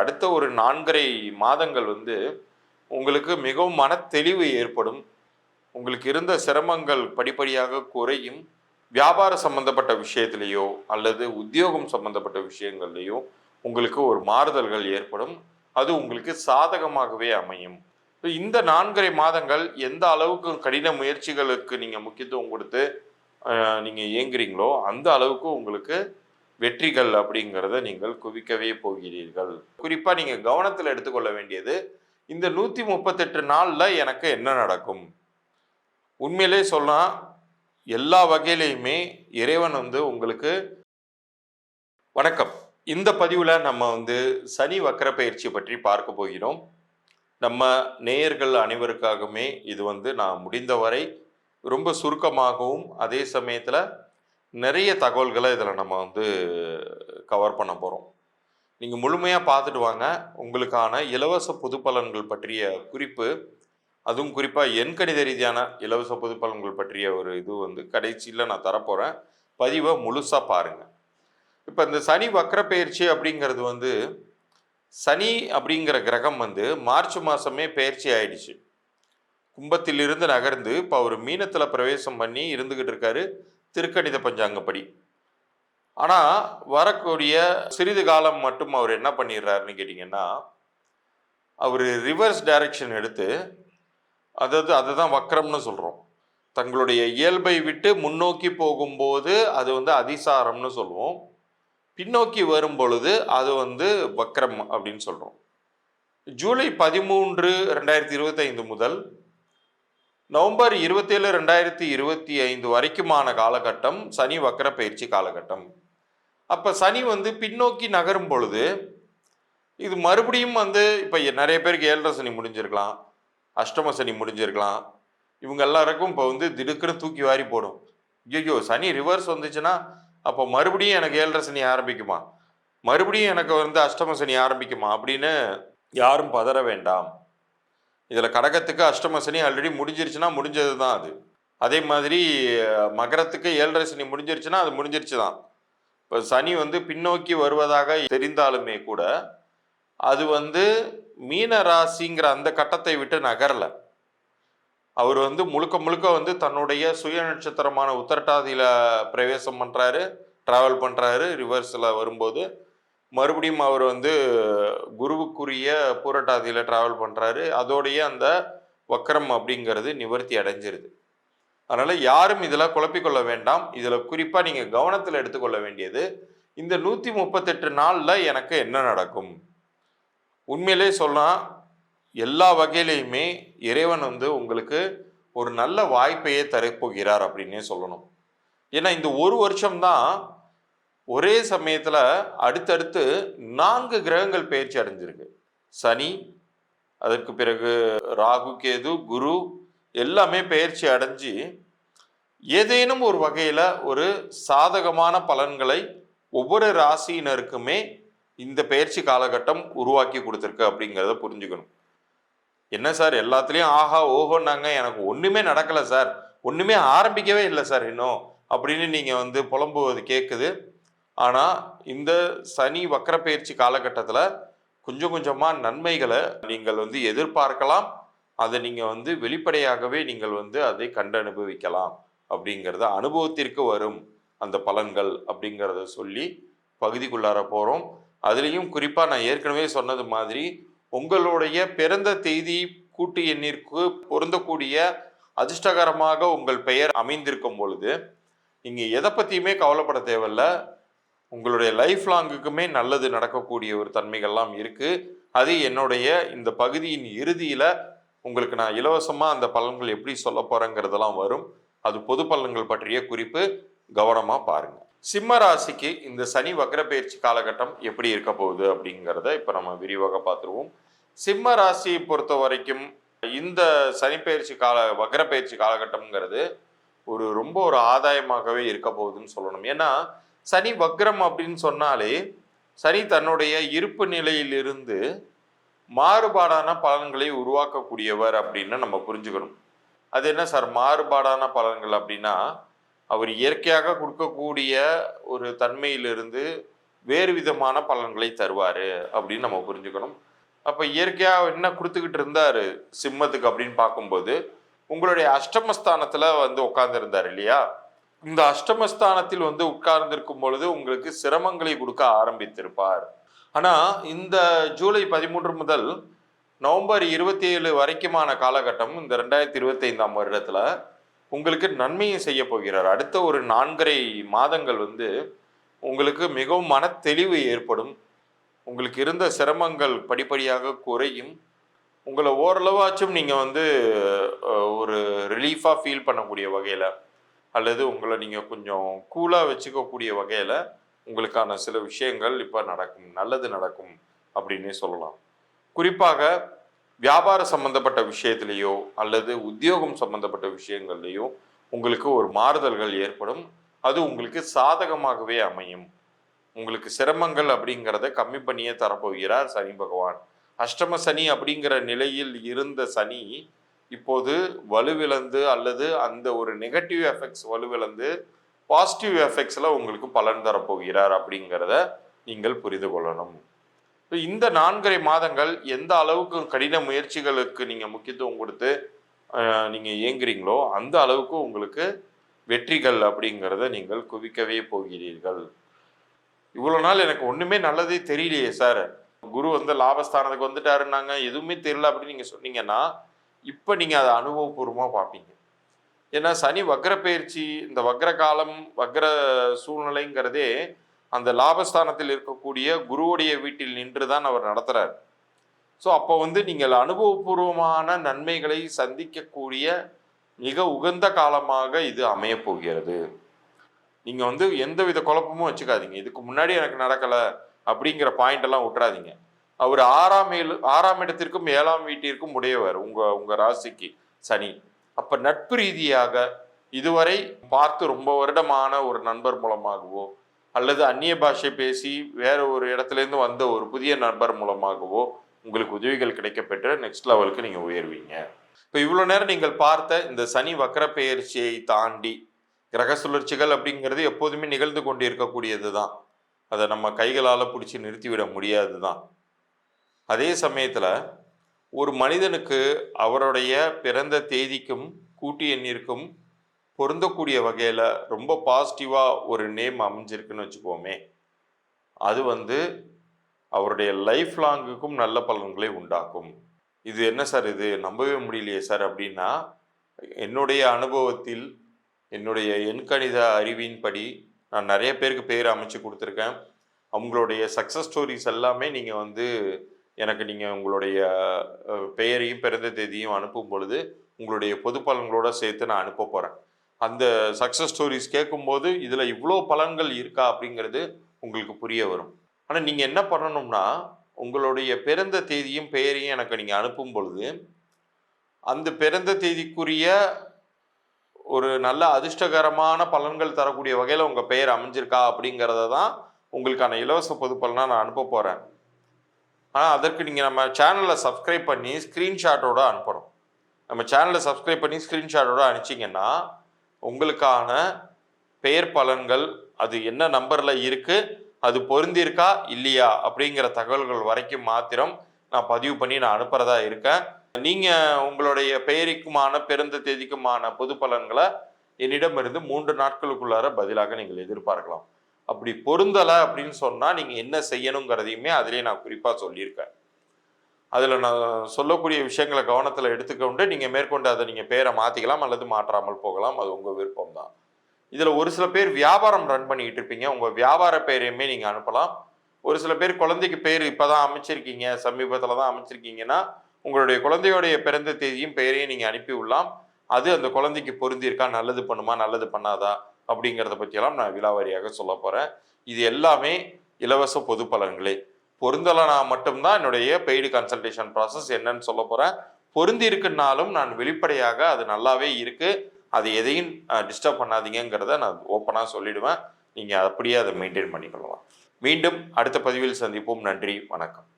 அடுத்த ஒரு 4 1/2 மாதங்கள் வந்து உங்களுக்கு மிகவும் மனத்தெளிவு ஏற்படும். உங்களுக்கு இருந்த சிரமங்கள் படிப்படியாக குறையும். வியாபார சம்பந்தப்பட்ட விஷயத்திலேயோ அல்லது உத்தியோகம் சம்பந்தப்பட்ட விஷயங்கள்லேயோ உங்களுக்கு ஒரு மாறுதல்கள் ஏற்படும். அது உங்களுக்கு சாதகமாகவே அமையும். இந்த 4 1/2 மாதங்கள் எந்த அளவுக்கு கடின முயற்சிகளுக்கு நீங்க முக்கியத்துவம் கொடுத்து நீங்க இயங்குறீங்களோ அந்த அளவுக்கு உங்களுக்கு வெற்றிகள் அப்படிங்கிறத நீங்கள் குவிக்கவே போகிறீர்கள். குறிப்பா நீங்க கவனத்தில் எடுத்துக்கொள்ள வேண்டியது, இந்த 138 நாள்ல எனக்கு என்ன நடக்கும்? உண்மையிலே சொன்னா எல்லா வகையிலையுமே இறைவன் வந்து உங்களுக்கு வணக்கம். இந்த பதிவுல நம்ம வந்து சனி வக்ர பயிற்சி பற்றி பார்க்க போகிறோம். நம்ம நேயர்கள் அனைவருக்காகவுமே இது வந்து நான் முடிந்தவரை ரொம்ப சுருக்கமாகவும், அதே சமயத்துல நிறைய தகவல்கள இதுல நம்ம வந்து கவர் பண்ண போறோம். நீங்க முழுமையா பார்த்துட்டு வாங்க. உங்களுக்கான இலவச பொது பலன்கள் பற்றிய குறிப்பு, அதுவும் குறிப்பா எண்கணித ரீதியான இலவச பொது பலன்கள் பற்றிய ஒரு இது வந்து கடைசியில நான் தரப்போறேன். பதிவ முழுசா பாருங்க. இப்ப இந்த சனி வக்ர பெயர்ச்சி அப்படிங்கிறது வந்து, சனி அப்படிங்கிற கிரகம் வந்து மார்ச் மாசமே பெயர்ச்சி ஆயிடுச்சு. கும்பத்திலிருந்து நகர்ந்து இப்ப அவரு மீனத்துல பிரவேசம் பண்ணி இருந்துகிட்டு இருக்காரு. திருக்கணித பஞ்சாங்கப்படி. ஆனா, வரக்கூடிய சிறிது காலம் மட்டும் அவர் என்ன பண்ணிடுறாருன்னு கேட்டீங்கன்னா, அவரு ரிவர்ஸ் டைரக்ஷன் எடுத்து, அதாவது அதுதான் வக்ரம்னு சொல்றோம். தங்களுடைய இயல்பை விட்டு முன்னோக்கி போகும்போது, அது வந்து அதிசாரம்னு சொல்லுவோம். பின்னோக்கி வரும்பொழுது, அது வந்து வக்ரம் அப்படின்னு சொல்றோம். ஜூலை 13, 2025 முதல் நவம்பர் 27, 2025 வரைக்குமான காலகட்டம் சனி வக்ர பயிற்சி காலகட்டம். அப்ப சனி வந்து பின்னோக்கி நகரும் பொழுது, இது மறுபடியும் வந்து இப்ப நிறைய பேருக்கு 7.5 சனி முடிஞ்சிருக்கலாம். அஷ்டம சனி முடிஞ்சிருக்கலாம். இவங்க எல்லாருக்கும் இப்ப வந்து திடுக்குன்னு தூக்கி வாரி போடும். ஐயையோ! சனி ரிவர்ஸ் வந்துச்சுன்னா, அப்போ மறுபடியும் எனக்கு 7.5 சனி ஆரம்பிக்குமா? மறுபடியும் எனக்கு வந்து அஷ்டம சனி ஆரம்பிக்குமா? அப்படின்னு யாரும் பதற வேண்டாம். இதுல கடகத்துக்கு அஷ்டம சனி ஆல்ரெடி முடிஞ்சிருச்சுன்னா முடிஞ்சது தான் அது. அதே மாதிரி மகரத்துக்கு 7.5 சனி முடிஞ்சிருச்சுன்னா அது முடிஞ்சிருச்சு தான். இப்போ சனி வந்து பின்னோக்கி வருவதாக தெரிந்தாலுமே கூட, அது வந்து மீன ராசிங்கிற அந்த கட்டத்தை விட்டு நகரல. அவர் வந்து முழுக்க முழுக்க வந்து தன்னுடைய சுய நட்சத்திரமான உத்திரட்டாதியில பிரவேசம் பண்றாரு, டிராவல் பண்றாரு. ரிவர்ஸ்ல வரும்போது மறுபடியும் அவர் வந்து குருவுக்குரிய பூரட்டாதியில டிராவல் பண்றாரு. அதோடைய அந்த வக்ரம் அப்படிங்கிறது நிவர்த்தி அடைஞ்சிருது. அதனால யாரும் இதுல குழப்பிக்கொள்ள வேண்டாம். இதுல குறிப்பா நீங்க கவனத்தில் எடுத்துக்கொள்ள வேண்டியது, இந்த 138 நாள்ல எனக்கு என்ன நடக்கும்? உண்மையிலே சொன்னா எல்லா வகையிலையுமே இறைவன் வந்து உங்களுக்கு ஒரு நல்ல வாய்ப்பையே தரப்போகிறார் அப்படின்னே சொல்லணும். ஏன்னா இந்த ஒரு வருஷம் தான் ஒரே சமயத்துல அடுத்தடுத்து 4 கிரகங்கள் பெயர்ச்சி அடைஞ்சிருக்கு. சனி, அதற்கு பிறகு ராகு, கேது, குரு எல்லாமே பெயர்ச்சி அடைஞ்சு ஏதேனும் ஒரு வகையில ஒரு சாதகமான பலன்களை ஒவ்வொரு ராசியினருக்குமே இந்த பெயர்ச்சி காலகட்டம் உருவாக்கி கொடுத்துருக்கு அப்படிங்கிறத புரிஞ்சுக்கணும். என்ன சார் எல்லாத்துலேயும் ஆஹா ஓஹோன்னாங்க, எனக்கு ஒன்றுமே நடக்கலை சார், ஒன்றுமே ஆரம்பிக்கவே இல்லை சார் இன்னும் அப்படின்னு நீங்கள் வந்து புலம்புவது கேட்குது. ஆனால் இந்த சனி வக்ர பெயர்ச்சி காலகட்டத்தில் கொஞ்சம் கொஞ்சமாக நன்மைகளை நீங்கள் வந்து எதிர்பார்க்கலாம். அதை நீங்கள் வந்து வெளிப்படையாகவே நீங்கள் வந்து அதை கண்டு அனுபவிக்கலாம். அப்படிங்கிறத அனுபவத்திற்கு வரும் அந்த பலன்கள் அப்படிங்கிறத சொல்லி பகுதிக்குள்ளார போகிறோம். அதுலேயும் குறிப்பாக நான் ஏற்கனவே சொன்னது மாதிரி உங்களுடைய பிறந்த தேதி கூட்டு எண்ணிற்கு பொருந்தக்கூடிய அதிர்ஷ்டகரமாக உங்கள் பெயர் அமைந்திருக்கும் பொழுது நீங்கள் எதை பற்றியுமே கவலைப்பட தேவையில்ல. உங்களுடைய லைஃப் லாங்குக்குமே நல்லது நடக்கக்கூடிய ஒரு தன்மைகள்லாம் இருக்குது. அது என்னுடைய இந்த பகுதியின் இறுதியில் உங்களுக்கு நான் இலவசமாக அந்த பலன்கள் எப்படி சொல்ல போகிறேங்கிறதெல்லாம் வரும். அது பொது பலன்கள் பற்றிய குறிப்பு, கவனமாக பாருங்க. சிம்ம ராசிக்கு இந்த சனி வக்ர பயிற்சி காலகட்டம் எப்படி இருக்க போகுது அப்படிங்கிறத இப்போ நம்ம விரிவாக பார்த்துருவோம். சிம்ம ராசியை பொறுத்த வரைக்கும் இந்த சனி பயிற்சி வக்ர பயிற்சி காலகட்டம்ங்கிறது ரொம்ப ஒரு ஆதாயமாகவே இருக்க போகுதுன்னு சொல்லணும். ஏன்னா சனி வக்ரம் அப்படின்னு சொன்னாலே சனி தன்னுடைய இருப்பு நிலையிலிருந்து மாறுபாடான பலன்களை உருவாக்கக்கூடியவர் அப்படின்னு நம்ம புரிஞ்சுக்கணும். அது என்ன சார் மாறுபாடான பலன்கள் அப்படின்னா, அவர் இயற்கையாக கொடுக்கக்கூடிய ஒரு தன்மையிலிருந்து வேறு விதமான பலன்களை தருவார் அப்படின்னு நம்ம புரிஞ்சுக்கணும். அப்போ இயற்கையாக என்ன கொடுத்துக்கிட்டு இருந்தார் சிம்மத்துக்கு அப்படின்னு பார்க்கும்போது, உங்களுடைய அஷ்டமஸ்தானத்தில் வந்து உட்கார்ந்துருந்தார் இல்லையா? இந்த அஷ்டமஸ்தானத்தில் வந்து உட்கார்ந்திருக்கும் பொழுது உங்களுக்கு சிரமங்களை கொடுக்க ஆரம்பித்திருப்பார். ஆனால் இந்த ஜூலை 13 முதல் நவம்பர் 27 வரைக்குமான காலகட்டம், இந்த 2025ஆம் வருடத்தில் உங்களுக்கு நன்மையை செய்ய போகிறார். அடுத்த ஒரு 4.5 மாதங்கள் வந்து உங்களுக்கு மிகவும் மனத்தெளிவு ஏற்படும். உங்களுக்கு இருந்த சிரமங்கள் படிப்படியாக குறையும். உங்களை ஓரளவாச்சும் நீங்கள் வந்து ஒரு ரிலீஃபாக ஃபீல் பண்ணக்கூடிய வகையில், அல்லது உங்களை நீங்கள் கொஞ்சம் கூலாக வச்சுக்கக்கூடிய வகையில் உங்களுக்கான சில விஷயங்கள் இப்போ நடக்கும், நல்லது நடக்கும் அப்படின்னே சொல்லலாம். குறிப்பாக வியாபார சம்பந்தப்பட்ட விஷயத்திலேயோ அல்லது உத்தியோகம் சம்பந்தப்பட்ட விஷயங்கள்லையோ உங்களுக்கு ஒரு மாறுதல்கள் ஏற்படும். அது உங்களுக்கு சாதகமாகவே அமையும். உங்களுக்கு சிரமங்கள் அப்படிங்கிறத கம்மி பண்ணியே தரப்போகிறார் சனி பகவான். அஷ்டம சனி அப்படிங்கிற நிலையில் இருந்த சனி இப்போது வலுவிழந்து, அல்லது அந்த ஒரு நெகட்டிவ் எஃபெக்ட்ஸ் வலுவிழந்து பாசிட்டிவ் எஃபெக்ட்ஸில் உங்களுக்கு பலன் தரப்போகிறார் அப்படிங்கிறத நீங்கள் புரிந்து கொள்ளணும். இந்த 4.5 மாதங்கள் எந்த அளவுக்கு கடின முயற்சிகளுக்கு நீங்கள் முக்கியத்துவம் கொடுத்து நீங்கள் இயங்குறீங்களோ அந்த அளவுக்கு உங்களுக்கு வெற்றிகள் அப்படிங்கிறத நீங்கள் குவிக்கவே போகிறீர்கள். இவ்வளோ நாள் எனக்கு ஒன்றுமே நல்லதே தெரியலையே சார், குரு வந்து லாபஸ்தானத்துக்கு வந்துட்டாருன்னாங்க, எதுவுமே தெரியல அப்படின்னு நீங்கள் சொன்னீங்கன்னா, இப்போ நீங்கள் அதை அனுபவபூர்வமாக பார்ப்பீங்க. ஏன்னா சனி வக்ர பயிற்சி, இந்த வக்ர காலம், வக்ர சூழ்நிலைங்கிறதே அந்த லாபஸ்தானத்தில் இருக்கக்கூடிய குருவுடைய வீட்டில் நின்று தான் அவர் நடத்துகிறார். ஸோ அப்போ வந்து நீங்கள் அனுபவபூர்வமான நன்மைகளை சந்திக்கக்கூடிய மிக உகந்த காலமாக இது அமையப்போகிறது. நீங்கள் வந்து எந்தவித குழப்பமும் வச்சுக்காதீங்க. இதுக்கு முன்னாடி எனக்கு நடக்கலை அப்படிங்கிற பாயிண்ட் எல்லாம் விட்டுறாதீங்க. அவர் 6ஆம் இடத்திற்கும் 7ஆம் வீட்டிற்கும் உடையவர் உங்கள் ராசிக்கு சனி. அப்போ நட்பு ரீதியாக இதுவரை பார்த்து ரொம்ப வருடமான ஒரு நண்பர் மூலமாகவோ, அல்லது அந்நிய பாஷை பேசி வேற ஒரு இடத்துலேருந்து வந்த ஒரு புதிய நண்பர் மூலமாகவோ உங்களுக்கு உதவிகள் கிடைக்கப்பெற்று நெக்ஸ்ட் லெவலுக்கு நீங்கள் உயர்வீங்க. இப்போ இவ்வளோ நேரம் நீங்கள் பார்த்த இந்த சனி வக்ர பெயர்ச்சியை தாண்டி கிரக சுழற்சிகள் அப்படிங்கிறது எப்போதுமே நிகழ்ந்து கொண்டு இருக்கக்கூடியது தான். அதை நம்ம கைகளால் பிடிச்சி நிறுத்திவிட முடியாது தான். அதே சமயத்தில் ஒரு மனிதனுக்கு அவருடைய பிறந்த தேதிக்கும் கூட்டு எண்ணிற்கும் பொருந்தக்கூடிய வகையில் ரொம்ப பாசிட்டிவாக ஒரு நேம் அமைஞ்சிருக்குன்னு வச்சுக்கோமே, அது வந்து அவருடைய லைஃப் லாங்குக்கும் நல்ல பலன்களை உண்டாக்கும். இது என்ன சார், இது நம்பவே முடியலையே சார் அப்படின்னா, என்னுடைய அனுபவத்தில், என்னுடைய எண்கணித அறிவின்படி நான் நிறைய பேருக்கு பேர் அமைச்சு கொடுத்துருக்கேன். அவங்களுடைய சக்ஸஸ் ஸ்டோரிஸ் எல்லாமே நீங்கள் வந்து எனக்கு நீங்கள் உங்களுடைய பெயரையும் பிறந்த தேதியும் அனுப்பும் பொழுது உங்களுடைய பொது பலன்களோடு சேர்த்து நான் அனுப்ப போகிறேன். அந்த சக்ஸஸ் ஸ்டோரிஸ் கேட்கும்போது இதில் இவ்வளோ பலன்கள் இருக்கா அப்படிங்கிறது உங்களுக்கு புரிய வரும். ஆனால் நீங்கள் என்ன பண்ணணும்னா, உங்களுடைய பிறந்த தேதியும் பெயரையும் எனக்கு நீங்கள் அனுப்பும் பொழுது அந்த பிறந்த தேதிக்குரிய ஒரு நல்ல அதிர்ஷ்டகரமான பலன்கள் தரக்கூடிய வகையில் உங்கள் பெயர் அமைஞ்சிருக்கா அப்படிங்கிறத தான் உங்களுக்கான இலவச பொது பலனாக நான் அனுப்ப போகிறேன். ஆனால் அதற்கு நீங்கள் நம்ம சேனலை சப்ஸ்கிரைப் பண்ணி ஸ்க்ரீன்ஷாட்டோடு அனுப்பணும். நம்ம சேனலை சப்ஸ்கிரைப் பண்ணி ஸ்க்ரீன்ஷாட்டோடு அனுப்பிச்சிங்கன்னா உங்களுக்கான பெயர் பலன்கள் அது என்ன நம்பரில் இருக்குது, அது பொருந்திருக்கா இல்லையா அப்படிங்கிற தகவல்கள் வரைக்கும் மாத்திரம் நான் பதிவு பண்ணி நான் அனுப்புகிறதா இருக்கேன். நீங்கள் உங்களுடைய பெயருக்குமான பிறந்த தேதிக்குமான பொது பலன்களை என்னிடமிருந்து 3 நாட்களுக்குள்ளார பதிலாக நீங்கள் எதிர்பார்க்கலாம். அப்படி பொருந்தலை அப்படின்னு சொன்னால் நீங்கள் என்ன செய்யணுங்கிறதையுமே அதிலே நான் குறிப்பாக சொல்லியிருக்கேன். அதில் நான் சொல்லக்கூடிய விஷயங்களை கவனத்தில் எடுத்துக்கொண்டு நீங்கள் மேற்கொண்டு அதை நீங்கள் பேரை மாற்றிக்கலாம் அல்லது மாற்றாமல் போகலாம். அது உங்கள் விருப்பம் தான். இதில் ஒரு சில பேர் வியாபாரம் ரன் பண்ணிக்கிட்டு இருப்பீங்க, உங்கள் வியாபார பெயரையுமே நீங்கள் அனுப்பலாம். ஒரு சில பேர் குழந்தைக்கு பேர் இப்போ தான் அமைச்சிருக்கீங்க, சமீபத்தில் தான் அமைச்சிருக்கீங்கன்னா உங்களுடைய குழந்தையோடைய பிறந்த தேதியும் பெயரையும் நீங்கள் அனுப்பி விடலாம். அது அந்த குழந்தைக்கு பொருந்திருக்கா, நல்லது பண்ணுமா நல்லது பண்ணாதா அப்படிங்கிறத பற்றியெல்லாம் நான் விலாவாரியாக சொல்ல போகிறேன். இது எல்லாமே இலவச பொது பலன்களே. பொருந்தலைனா மட்டும்தான் என்னுடைய பெய்டு கன்சல்டேஷன் ப்ராசஸ் என்னன்னு சொல்ல போகிறேன். பொருந்தி இருக்குன்னாலும் நான் வெளிப்படையாக அது நல்லாவே இருக்குது, அது எதையும் டிஸ்டர்ப் பண்ணாதீங்கிறத நான் ஓப்பனாக சொல்லிடுவேன். நீங்கள் அப்படியே அதை மெயின்டைன் பண்ணிக்கொள்ளலாம். மீண்டும் அடுத்த பதிவில் சந்திப்போம். நன்றி, வணக்கம்.